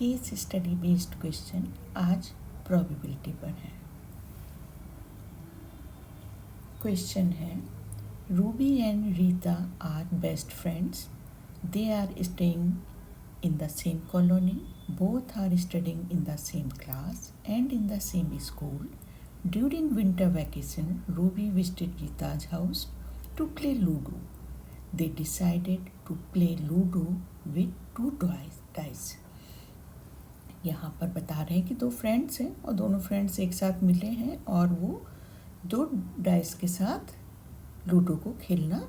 Case study based question आज probability पर है। क्वेश्चन है, Ruby and Rita are best friends. They are staying in the same colony, both are studying in the same class and in the same school. During winter vacation, Ruby visited Rita's house to play Ludo. They decided to play Ludo with two dice. यहाँ पर बता रहे हैं कि दो friends हैं और दोनों फ्रेंड्स एक साथ मिले हैं और वो दो डाइस के साथ लूडो को खेलना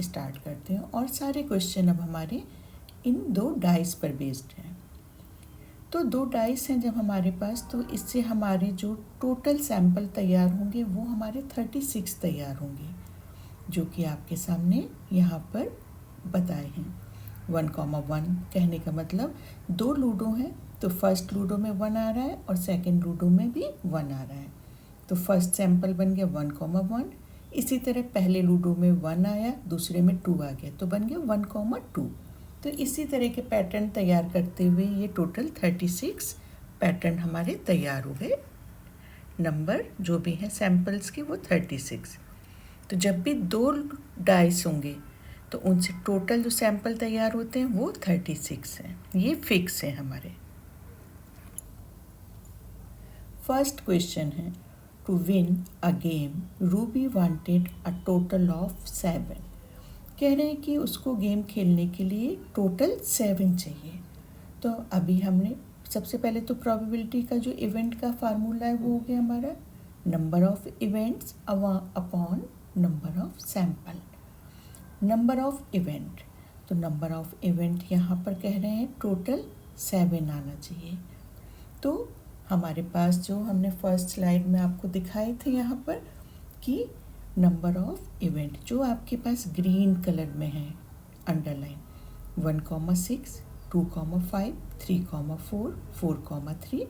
स्टार्ट करते हैं। और सारे क्वेश्चन अब हमारे इन दो डाइस पर बेस्ड हैं। तो दो डाइस हैं जब हमारे पास, तो इससे हमारे जो टोटल सैंपल तैयार होंगे वो हमारे 36 तैयार होंगे, जो कि आपके सामने यहाँ पर बताए हैं। 1,1 कहने का मतलब दो लूडो हैं, तो फर्स्ट लूडो में 1 आ रहा है और सेकंड लूडो में भी 1 आ रहा है, तो फर्स्ट सैंपल बन गया 1,1। इसी तरह पहले लूडो में 1 आया, दूसरे में 2 आ गया, तो बन गया 1,2। तो इसी तरह के पैटर्न तैयार करते हुए ये टोटल 36 पैटर्न हमारे तैयार हो गए। नंबर जो भी हैं सैम्पल्स के वो 36। तो जब भी दो डाइस होंगे तो उनसे टोटल जो सैंपल तैयार होते हैं वो 36 हैं। ये फिक्स है हमारे। फर्स्ट क्वेश्चन है, to win a game Ruby wanted a total of 7। कह रहे हैं कि उसको गेम खेलने के लिए टोटल 7 चाहिए। तो अभी हमने सबसे पहले तो प्रोबेबिलिटी का जो इवेंट का फार्मूला है वो हो गया हमारा number of events upon number of sample. Number of event, तो नंबर ऑफ इवेंट यहाँ पर कह रहे हैं टोटल 7 आना चाहिए। तो हमारे पास जो हमने फर्स्ट स्लाइड में आपको दिखाए थे यहाँ पर कि नंबर ऑफ इवेंट जो आपके पास ग्रीन कलर में है अंडरलाइन, 1,6, 2,5, 3,4, 4,3,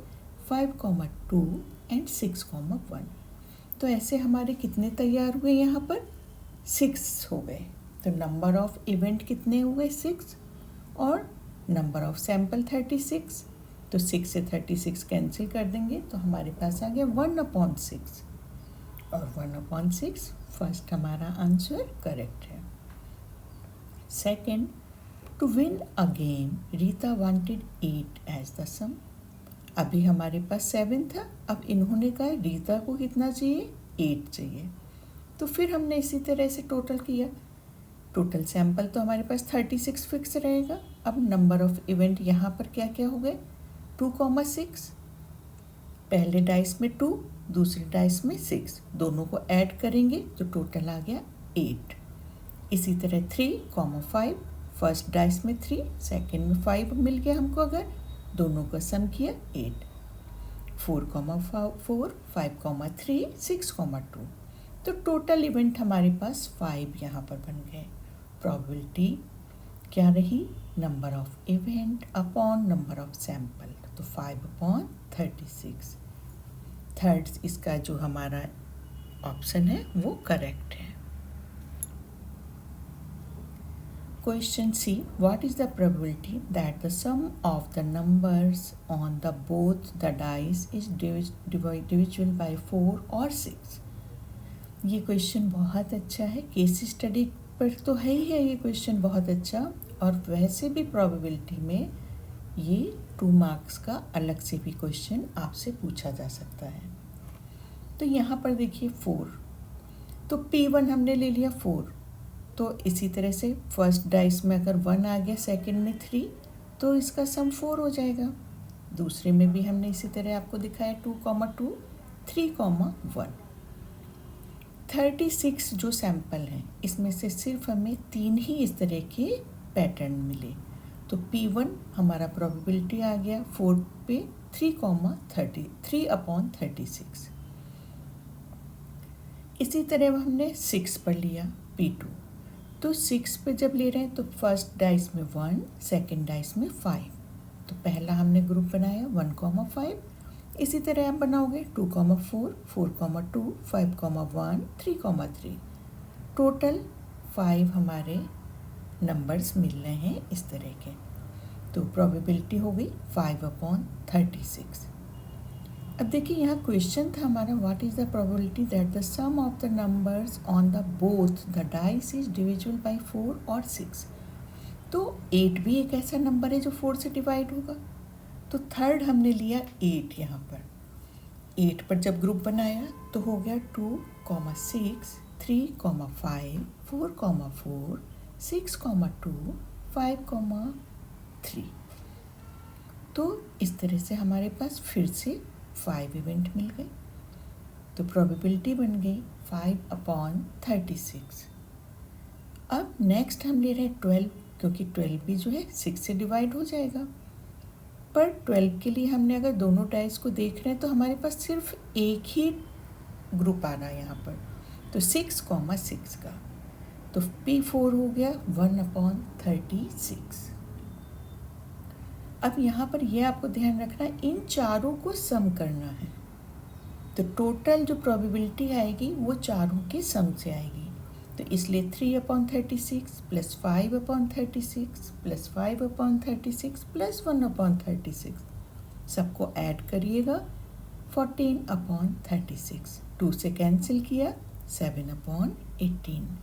5,2 एंड 6,1। तो ऐसे हमारे कितने तैयार हुए यहाँ पर 6 हो गए। तो नंबर ऑफ इवेंट कितने हुए 6 और नंबर ऑफ सैंपल 36। तो 6 से 36 कैंसिल कर देंगे तो हमारे पास आ गया 1/6 और 1/6 फर्स्ट हमारा आंसर करेक्ट है। Second, to win a game Rita wanted 8 as the sum. अभी हमारे पास 7 था, अब इन्होंने कहा रीता को कितना चाहिए 8 चाहिए। तो फिर हमने इसी तरह से टोटल किया। टोटल सैंपल तो हमारे पास 36 फिक्स रहेगा। अब नंबर ऑफ इवेंट यहाँ पर क्या क्या हो गए 2,6, पहले डाइस में 2, दूसरे डाइस में 6, दोनों को ऐड करेंगे तो टोटल आ गया 8। इसी तरह 3,5, फर्स्ट डाइस में 3, सेकंड में 5 मिल गया हमको, अगर दोनों का सम किया 8। 4,4, 5,3, 6,2। तो टोटल इवेंट हमारे पास 5 यहाँ पर बन गए। प्रोबेबिलिटी क्या रही number of event upon number of sample, तो 5/36। थर्ड इसका जो हमारा ऑप्शन है वो करेक्ट है। Question C, what is the probability that the sum of the numbers on the both the dice is divisible by 4 और 6। ये क्वेश्चन बहुत अच्छा है, केस स्टडी पर तो है ही है ये क्वेश्चन बहुत अच्छा, और वैसे भी प्रोबेबिलिटी में ये 2 मार्क्स का अलग से भी क्वेश्चन आपसे पूछा जा सकता है। तो यहाँ पर देखिए 4, तो P1 हमने ले लिया 4, तो इसी तरह से फर्स्ट डाइस में अगर 1 आ गया, सेकंड में 3, तो इसका सम 4 हो जाएगा। दूसरे में भी हमने इसी तरह आपको दिखाया 2,2, 3,1। 36 जो सैंपल हैं इसमें से सिर्फ हमें 3 ही इस तरह के पैटर्न मिले, तो P1 हमारा प्रोबेबिलिटी आ गया 4 पे 3,36। इसी तरह हमने 6 पर लिया P2, तो 6 पे जब ले रहे हैं तो फर्स्ट डाइस में 1, सेकंड डाइस में 5, तो पहला हमने ग्रुप बनाया 1,5। इसी तरह आप बनाओगे 2,4, 4,2, 5,1, 3,3। टोटल 5 हमारे नंबर्स मिल रहे हैं इस तरह के। तो प्रोबेबिलिटी हो गई 5/36। अब देखिए यहाँ क्वेश्चन था हमारा, what is the probability that the sum of the numbers on the both the dice is divisible by 4 और 6। तो 8 भी एक ऐसा नंबर है जो 4 से डिवाइड होगा। तो थर्ड हमने लिया 8 यहाँ पर। 8 पर जब ग्रुप बनाया तो हो गया 2, 6, 3, 5, 4, 4, 6, 2, 5, 3। तो इस तरह से हमारे पास फिर से 5 इवेंट मिल गए। तो प्रोबेबिलिटी बन गई 5/36। अब नेक्स्ट हम ले रहे हैं 12, क्योंकि 12 भी जो है 6 से डिवाइड हो जाएगा। पर 12 के लिए हमने अगर दोनों डाइस को देख रहे हैं तो हमारे पास सिर्फ एक ही ग्रुप आ रहा है यहाँ पर, तो 6, 6 का। तो P4 हो गया 1/36। अब यहाँ पर यह आपको ध्यान रखना है, इन चारों को सम करना है। तो टोटल जो प्रोबेबिलिटी आएगी वो चारों के सम से आएगी। तो इसलिए 3/36 + 5/36 + 5/36 + 1/36 सबको ऐड करिएगा 14/36। 2 से कैंसिल किया 7/18।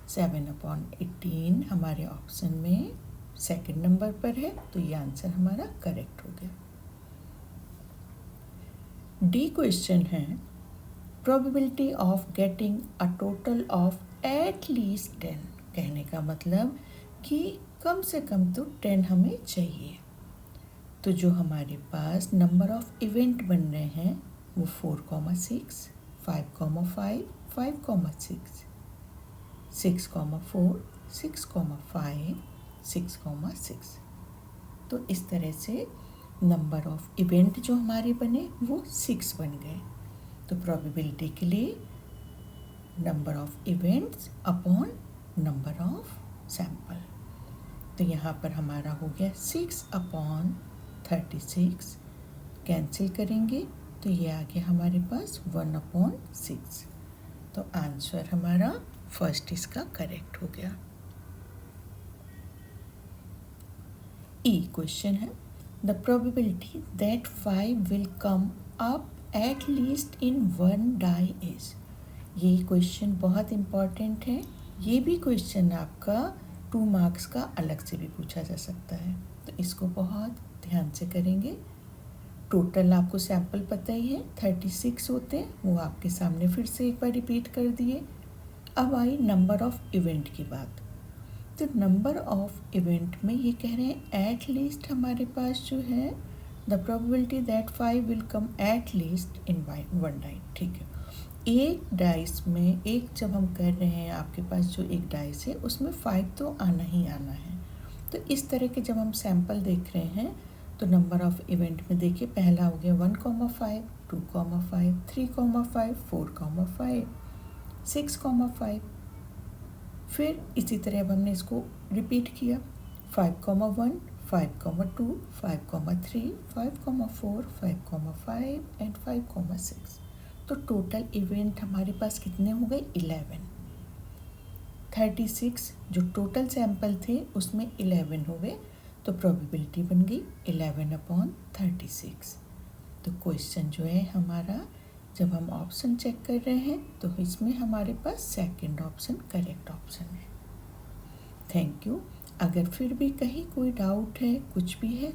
7/18 हमारे ऑप्शन में सेकंड नंबर पर है, तो ये आंसर हमारा करेक्ट हो गया। डी क्वेश्चन है, probability of getting a total of at least 10। कहने का मतलब कि कम से कम तो 10 हमें चाहिए। तो जो हमारे पास नंबर ऑफ इवेंट बन रहे हैं वो 4, 5, 5, 6, 4, 6, 5, 6, तो इस तरह से नंबर ऑफ इवेंट जो हमारे बने वो 6 बन गए। तो प्रोबेबिलिटी के लिए number of events upon number of sample. तो यहाँ पर हमारा हो गया 6/36। कैंसिल करेंगे तो ये आ गया हमारे पास 1/6। तो आंसर हमारा फर्स्ट इसका करेक्ट हो गया। ई क्वेश्चन है, the probability that 5 will come up at least in 1 die is. ये क्वेश्चन बहुत इम्पॉर्टेंट है। ये भी क्वेश्चन आपका 2 मार्क्स का अलग से भी पूछा जा सकता है, तो इसको बहुत ध्यान से करेंगे। टोटल आपको सैंपल पता ही है 36 होते हैं, वो आपके सामने फिर से एक बार रिपीट कर दिए। अब आई नंबर ऑफ इवेंट की बात। तो नंबर ऑफ इवेंट में ये कह रहे हैं एट लीस्ट हमारे पास जो है the probability that 5 will come at least in 1 die. ठीक है, एक डाइस में एक जब हम कर रहे हैं, आपके पास जो एक डाइस है उसमें 5 तो आना ही आना है। तो इस तरह के जब हम सैंपल देख रहे हैं तो नंबर ऑफ इवेंट में देखिए पहला हो गया 1, 2, 5, 3, 5, 4, 5, 6, 5। फिर इसी तरह अब हमने इसको रिपीट किया 5, 5, 2, 5, 3, 5, 4, 5, एंड 5, 6। तो टोटल इवेंट हमारे पास कितने हो गए 11। 36 जो टोटल सैंपल थे उसमें 11 हो गए, तो प्रोबेबिलिटी बन गई 11/36। तो क्वेश्चन जो है हमारा, जब हम ऑप्शन चेक कर रहे हैं तो इसमें हमारे पास सेकंड ऑप्शन करेक्ट ऑप्शन है। Thank you. अगर फिर भी कहीं कोई डाउट है, कुछ भी है